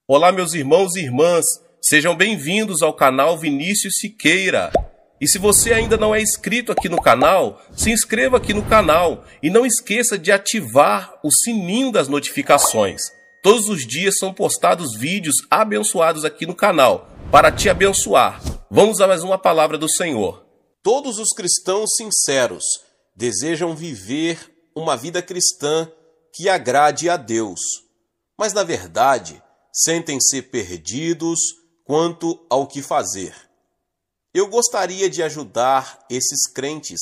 Olá, meus irmãos e irmãs, sejam bem-vindos ao canal Vinícius Siqueira. E se você ainda não é inscrito aqui no canal, se inscreva aqui no canal e não esqueça de ativar o sininho das notificações. Todos os dias são postados vídeos abençoados aqui no canal para te abençoar. Vamos a mais uma palavra do Senhor. Todos os cristãos sinceros desejam viver uma vida cristã que agrade a Deus, mas na verdade sentem-se perdidos quanto ao que fazer. Eu gostaria de ajudar esses crentes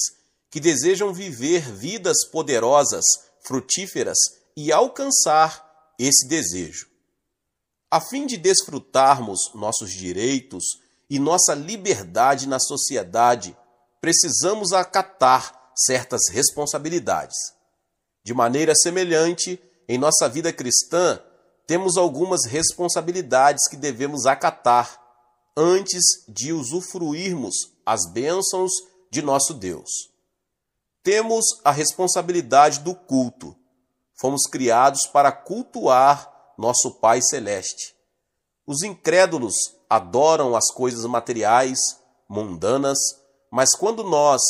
que desejam viver vidas poderosas, frutíferas e alcançar esse desejo. A fim de desfrutarmos nossos direitos e nossa liberdade na sociedade, precisamos acatar certas responsabilidades. De maneira semelhante, em nossa vida cristã, temos algumas responsabilidades que devemos acatar antes de usufruirmos as bênçãos de nosso Deus. Temos a responsabilidade do culto. Fomos criados para cultuar nosso Pai Celeste. Os incrédulos adoram as coisas materiais, mundanas, mas quando nós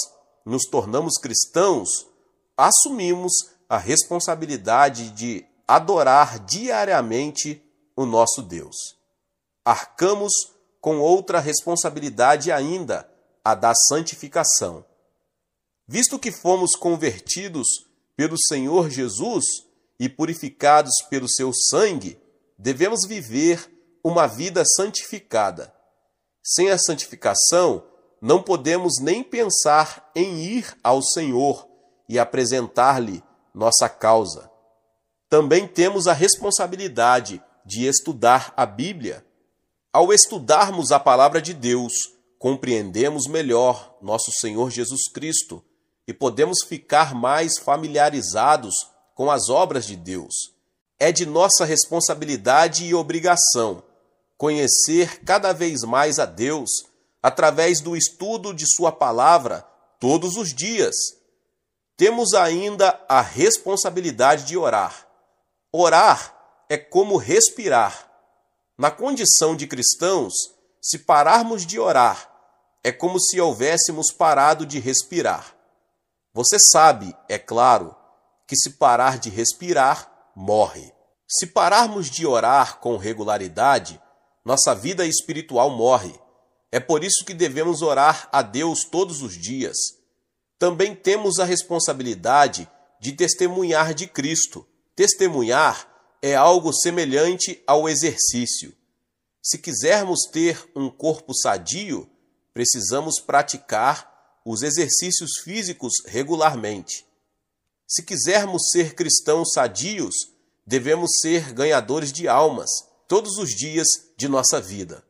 nos tornamos cristãos, assumimos a responsabilidade de adorar diariamente o nosso Deus. Arcamos com outra responsabilidade ainda, a da santificação. Visto que fomos convertidos pelo Senhor Jesus e purificados pelo seu sangue, devemos viver uma vida santificada. Sem a santificação, não podemos nem pensar em ir ao Senhor e apresentar-lhe nossa causa. Também temos a responsabilidade de estudar a Bíblia. Ao estudarmos a palavra de Deus, compreendemos melhor nosso Senhor Jesus Cristo e podemos ficar mais familiarizados com as obras de Deus. É de nossa responsabilidade e obrigação conhecer cada vez mais a Deus através do estudo de sua palavra todos os dias. Temos ainda a responsabilidade de orar. Orar é como respirar. Na condição de cristãos, se pararmos de orar, é como se houvéssemos parado de respirar. Você sabe, é claro, que se parar de respirar, morre. Se pararmos de orar com regularidade, nossa vida espiritual morre. É por isso que devemos orar a Deus todos os dias. Também temos a responsabilidade de testemunhar de Cristo. Testemunhar é algo semelhante ao exercício. Se quisermos ter um corpo sadio, precisamos praticar os exercícios físicos regularmente. Se quisermos ser cristãos sadios, devemos ser ganhadores de almas todos os dias de nossa vida.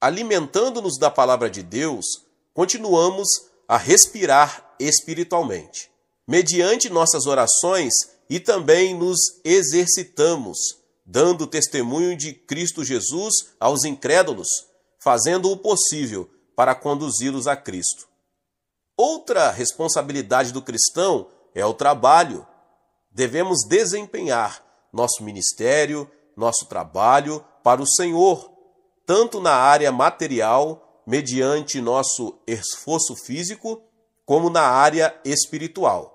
Alimentando-nos da palavra de Deus, continuamos a respirar espiritualmente. Mediante nossas orações, e também nos exercitamos, dando testemunho de Cristo Jesus aos incrédulos, fazendo o possível para conduzi-los a Cristo. Outra responsabilidade do cristão é o trabalho. Devemos desempenhar nosso ministério, nosso trabalho para o Senhor, tanto na área material, mediante nosso esforço físico, como na área espiritual.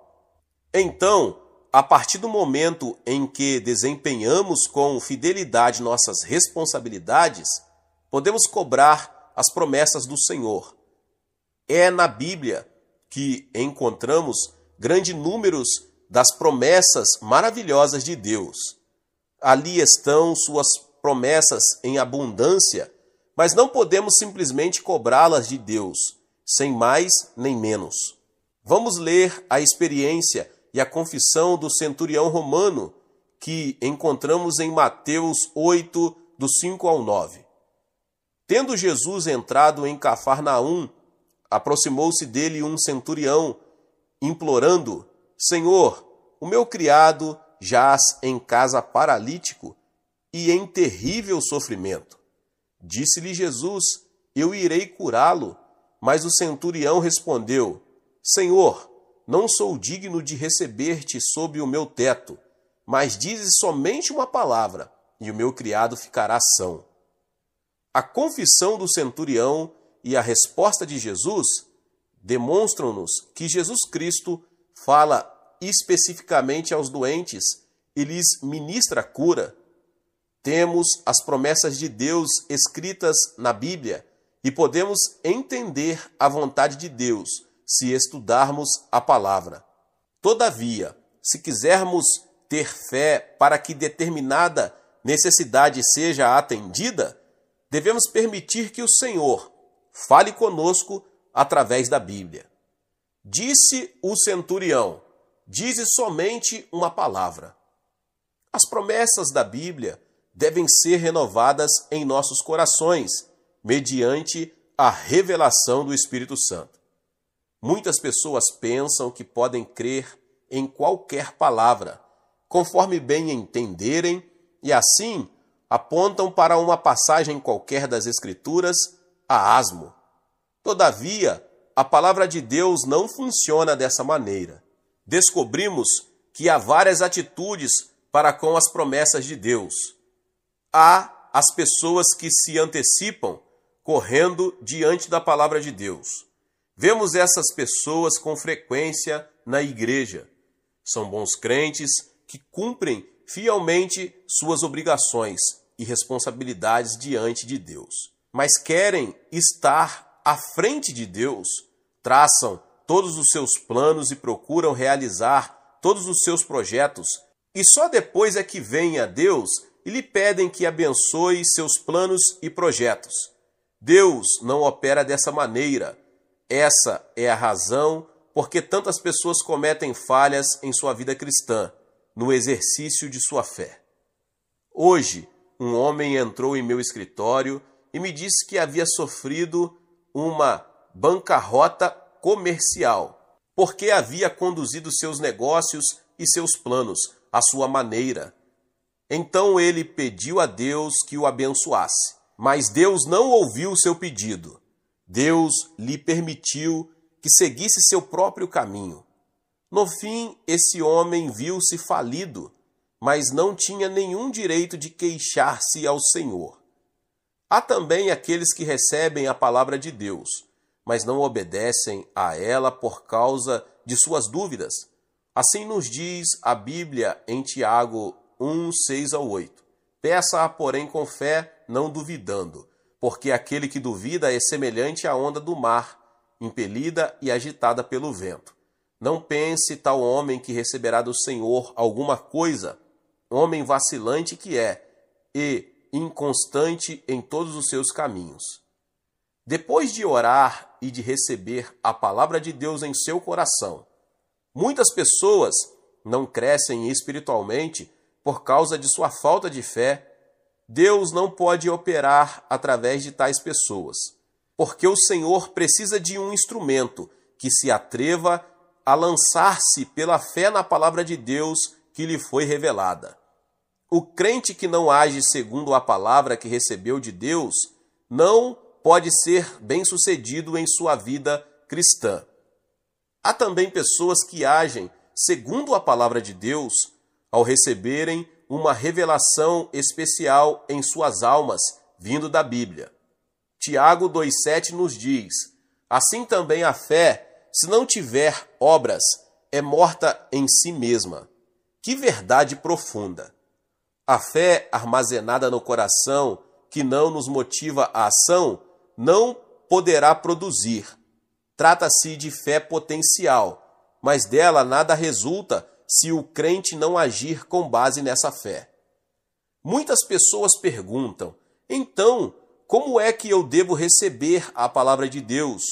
Então, a partir do momento em que desempenhamos com fidelidade nossas responsabilidades, podemos cobrar as promessas do Senhor. É na Bíblia que encontramos grandes números das promessas maravilhosas de Deus. Ali estão suas promessas em abundância, mas não podemos simplesmente cobrá-las de Deus, sem mais nem menos. Vamos ler a experiência e a confissão do centurião romano, que encontramos em Mateus 8, do 5 ao 9. Tendo Jesus entrado em Cafarnaum, aproximou-se dele um centurião, implorando: Senhor, o meu criado jaz em casa paralítico e em terrível sofrimento. Disse-lhe Jesus: Eu irei curá-lo. Mas o centurião respondeu: Senhor, não sou digno de receber-te sob o meu teto, mas dizes somente uma palavra, e o meu criado ficará são. A confissão do centurião e a resposta de Jesus demonstram-nos que Jesus Cristo fala especificamente aos doentes e lhes ministra a cura. Temos as promessas de Deus escritas na Bíblia e podemos entender a vontade de Deus se estudarmos a palavra. Todavia, se quisermos ter fé para que determinada necessidade seja atendida, devemos permitir que o Senhor fale conosco através da Bíblia. Disse o centurião: dize somente uma palavra. As promessas da Bíblia devem ser renovadas em nossos corações, mediante a revelação do Espírito Santo. Muitas pessoas pensam que podem crer em qualquer palavra, conforme bem entenderem, e assim apontam para uma passagem qualquer das Escrituras a asmo. Todavia, a palavra de Deus não funciona dessa maneira. Descobrimos que há várias atitudes para com as promessas de Deus. Há as pessoas que se antecipam correndo diante da palavra de Deus. Vemos essas pessoas com frequência na igreja. São bons crentes que cumprem fielmente suas obrigações e responsabilidades diante de Deus, mas querem estar à frente de Deus, traçam todos os seus planos e procuram realizar todos os seus projetos, e só depois é que vêm a Deus e lhe pedem que abençoe seus planos e projetos. Deus não opera dessa maneira. Essa é a razão porque tantas pessoas cometem falhas em sua vida cristã, no exercício de sua fé. Hoje, um homem entrou em meu escritório e me disse que havia sofrido uma bancarrota comercial, porque havia conduzido seus negócios e seus planos à sua maneira. Então ele pediu a Deus que o abençoasse, mas Deus não ouviu o seu pedido. Deus lhe permitiu que seguisse seu próprio caminho. No fim, esse homem viu-se falido, mas não tinha nenhum direito de queixar-se ao Senhor. Há também aqueles que recebem a palavra de Deus, mas não obedecem a ela por causa de suas dúvidas. Assim nos diz a Bíblia em Tiago 1, 6 ao 8. Peça-a, porém, com fé, não duvidando, porque aquele que duvida é semelhante à onda do mar, impelida e agitada pelo vento. Não pense tal homem que receberá do Senhor alguma coisa, homem vacilante que é, e inconstante em todos os seus caminhos. Depois de orar e de receber a palavra de Deus em seu coração, muitas pessoas não crescem espiritualmente por causa de sua falta de fé. Deus não pode operar através de tais pessoas, porque o Senhor precisa de um instrumento que se atreva a lançar-se pela fé na palavra de Deus que lhe foi revelada. O crente que não age segundo a palavra que recebeu de Deus não pode ser bem-sucedido em sua vida cristã. Há também pessoas que agem segundo a palavra de Deus ao receberem uma revelação especial em suas almas, vindo da Bíblia. Tiago 2,7 nos diz: assim também a fé, se não tiver obras, é morta em si mesma. Que verdade profunda! A fé armazenada no coração, que não nos motiva à ação, não poderá produzir. Trata-se de fé potencial, mas dela nada resulta se o crente não agir com base nessa fé. Muitas pessoas perguntam: então, como é que eu devo receber a palavra de Deus?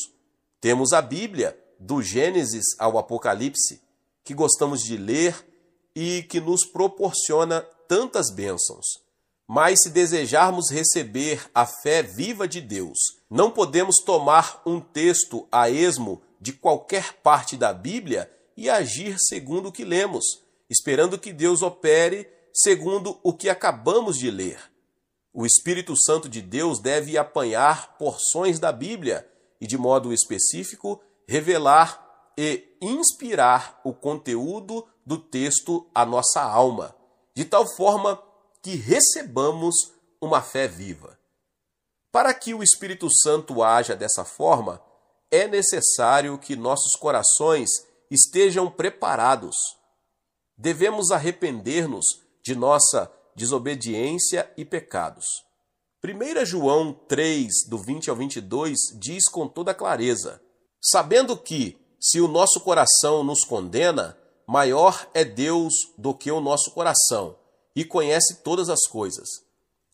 Temos a Bíblia, do Gênesis ao Apocalipse, que gostamos de ler e que nos proporciona tantas bênçãos. Mas se desejarmos receber a fé viva de Deus, não podemos tomar um texto a esmo de qualquer parte da Bíblia e agir segundo o que lemos, esperando que Deus opere segundo o que acabamos de ler. O Espírito Santo de Deus deve apanhar porções da Bíblia e, de modo específico, revelar e inspirar o conteúdo do texto à nossa alma, de tal forma que recebamos uma fé viva. Para que o Espírito Santo haja dessa forma, é necessário que nossos corações estejam preparados. Devemos arrepender-nos de nossa desobediência e pecados. 1 João 3, do 20 ao 22, diz com toda clareza: sabendo que, se o nosso coração nos condena, maior é Deus do que o nosso coração, e conhece todas as coisas.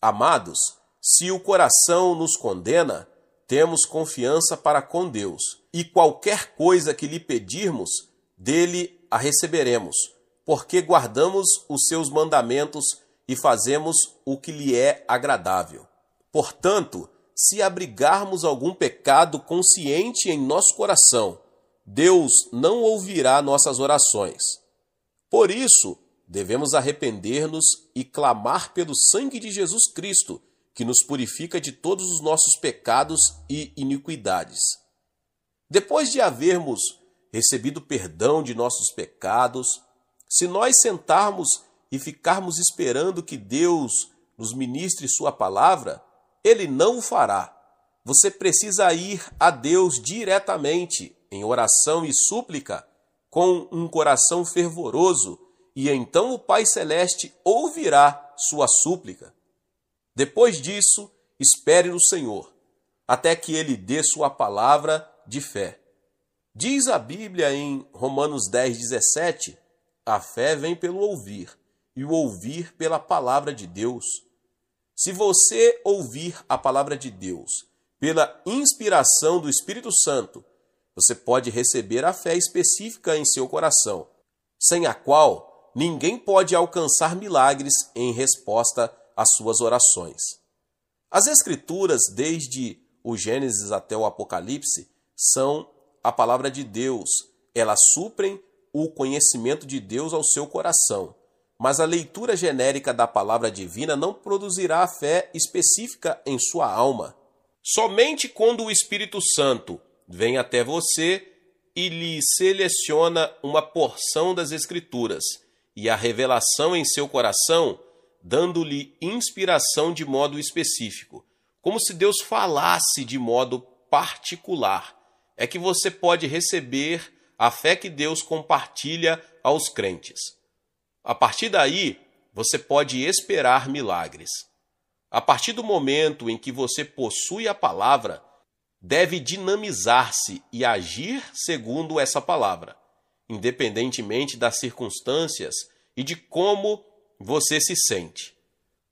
Amados, se o coração nos condena, temos confiança para com Deus, e qualquer coisa que lhe pedirmos, dele a receberemos, porque guardamos os seus mandamentos e fazemos o que lhe é agradável. Portanto, se abrigarmos algum pecado consciente em nosso coração, Deus não ouvirá nossas orações. Por isso, devemos arrepender-nos e clamar pelo sangue de Jesus Cristo, que nos purifica de todos os nossos pecados e iniquidades. Depois de havermos recebido perdão de nossos pecados, se nós sentarmos e ficarmos esperando que Deus nos ministre sua palavra, Ele não o fará. Você precisa ir a Deus diretamente, em oração e súplica, com um coração fervoroso, e então o Pai Celeste ouvirá sua súplica. Depois disso, espere no Senhor, até que Ele dê sua palavra de fé. Diz a Bíblia em Romanos 10, 17, a fé vem pelo ouvir, e o ouvir pela palavra de Deus. Se você ouvir a palavra de Deus pela inspiração do Espírito Santo, você pode receber a fé específica em seu coração, sem a qual ninguém pode alcançar milagres em resposta às suas orações. As Escrituras, desde o Gênesis até o Apocalipse, são a palavra de Deus. Elas suprem o conhecimento de Deus ao seu coração, mas a leitura genérica da palavra divina não produzirá a fé específica em sua alma. Somente quando o Espírito Santo vem até você e lhe seleciona uma porção das Escrituras e a revelação em seu coração, dando-lhe inspiração de modo específico, como se Deus falasse de modo particular, é que você pode receber a fé que Deus compartilha aos crentes. A partir daí, você pode esperar milagres. A partir do momento em que você possui a palavra, deve dinamizar-se e agir segundo essa palavra, independentemente das circunstâncias e de como você se sente.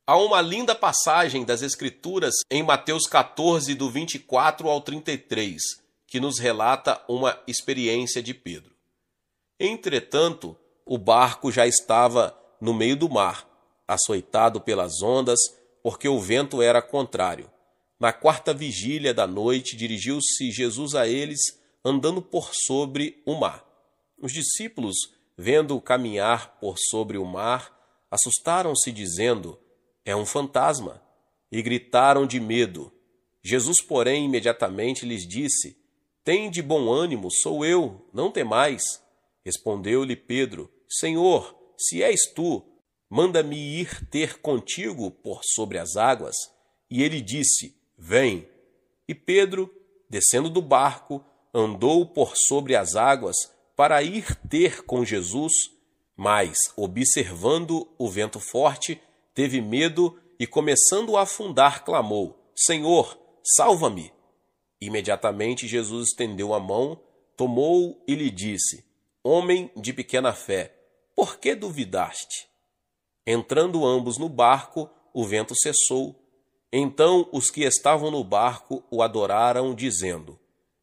Há uma linda passagem das Escrituras em Mateus 14, do 24 ao 33, que nos relata uma experiência de Pedro. Entretanto, o barco já estava no meio do mar, açoitado pelas ondas, porque o vento era contrário. Na quarta vigília da noite, dirigiu-se Jesus a eles, andando por sobre o mar. Os discípulos, vendo-o caminhar por sobre o mar, assustaram-se, dizendo: é um fantasma, e gritaram de medo. Jesus, porém, imediatamente lhes disse: tende bom ânimo, sou eu, não temais. Respondeu-lhe Pedro: Senhor, se és tu, manda-me ir ter contigo por sobre as águas. E ele disse: vem. E Pedro, descendo do barco, andou por sobre as águas para ir ter com Jesus, mas, observando o vento forte, teve medo e, começando a afundar, clamou: Senhor, salva-me! Imediatamente Jesus estendeu a mão, tomou-o e lhe disse: Homem de pequena fé, por que duvidaste? Entrando ambos no barco, o vento cessou. Então os que estavam no barco o adoraram, dizendo: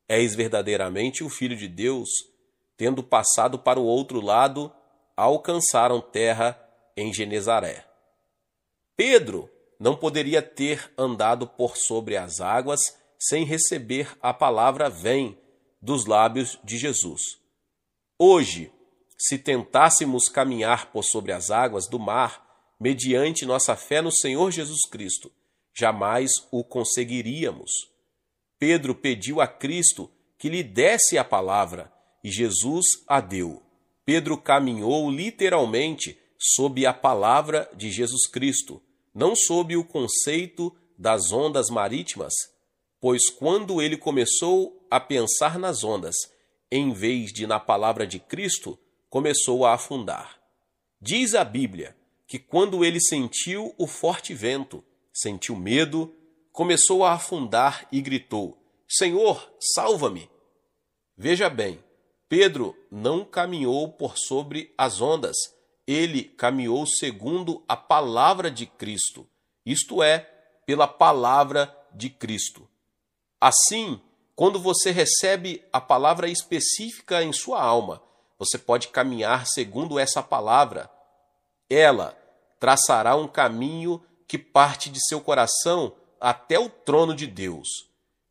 És verdadeiramente o Filho de Deus. Tendo passado para o outro lado, alcançaram terra em Genezaré. Pedro não poderia ter andado por sobre as águas sem receber a palavra vem dos lábios de Jesus. Hoje, se tentássemos caminhar por sobre as águas do mar, mediante nossa fé no Senhor Jesus Cristo, jamais o conseguiríamos. Pedro pediu a Cristo que lhe desse a palavra, e Jesus a deu. Pedro caminhou literalmente sob a palavra de Jesus Cristo, não sob o conceito das ondas marítimas, pois quando ele começou a pensar nas ondas, em vez de na palavra de Cristo, começou a afundar. Diz a Bíblia que quando ele sentiu o forte vento, sentiu medo, começou a afundar e gritou: Senhor, salva-me! Veja bem, Pedro não caminhou por sobre as ondas, ele caminhou segundo a palavra de Cristo, isto é, pela palavra de Cristo. Assim, quando você recebe a palavra específica em sua alma, você pode caminhar segundo essa palavra. Ela traçará um caminho que parte de seu coração até o trono de Deus.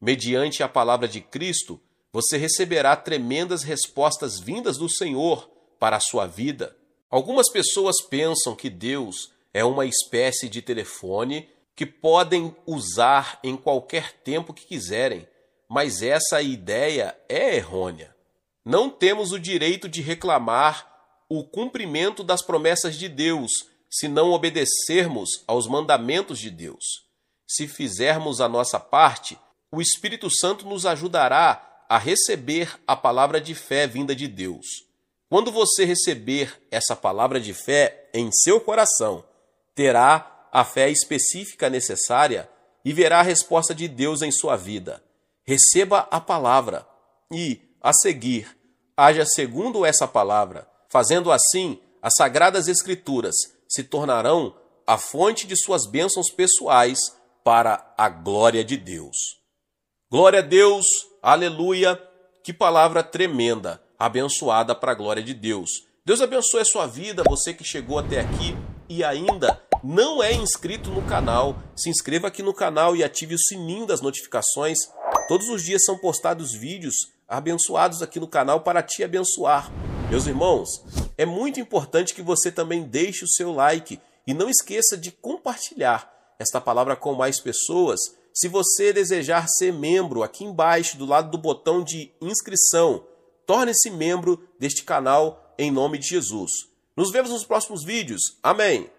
Mediante a palavra de Cristo, você receberá tremendas respostas vindas do Senhor para a sua vida. Algumas pessoas pensam que Deus é uma espécie de telefone que podem usar em qualquer tempo que quiserem, mas essa ideia é errônea. Não temos o direito de reclamar o cumprimento das promessas de Deus se não obedecermos aos mandamentos de Deus. Se fizermos a nossa parte, o Espírito Santo nos ajudará a receber a palavra de fé vinda de Deus. Quando você receber essa palavra de fé em seu coração, terá a fé específica necessária e verá a resposta de Deus em sua vida. Receba a palavra e, a seguir, haja segundo essa palavra. Fazendo assim, as Sagradas Escrituras se tornarão a fonte de suas bênçãos pessoais para a glória de Deus. Glória a Deus, aleluia, que palavra tremenda, abençoada para a glória de Deus. Deus abençoe a sua vida, você que chegou até aqui e ainda não é inscrito no canal, se inscreva aqui no canal e ative o sininho das notificações. Todos os dias são postados vídeos abençoados aqui no canal para te abençoar. Meus irmãos, é muito importante que você também deixe o seu like e não esqueça de compartilhar esta palavra com mais pessoas. Se você desejar ser membro, aqui embaixo, do lado do botão de inscrição, torne-se membro deste canal em nome de Jesus. Nos vemos nos próximos vídeos. Amém!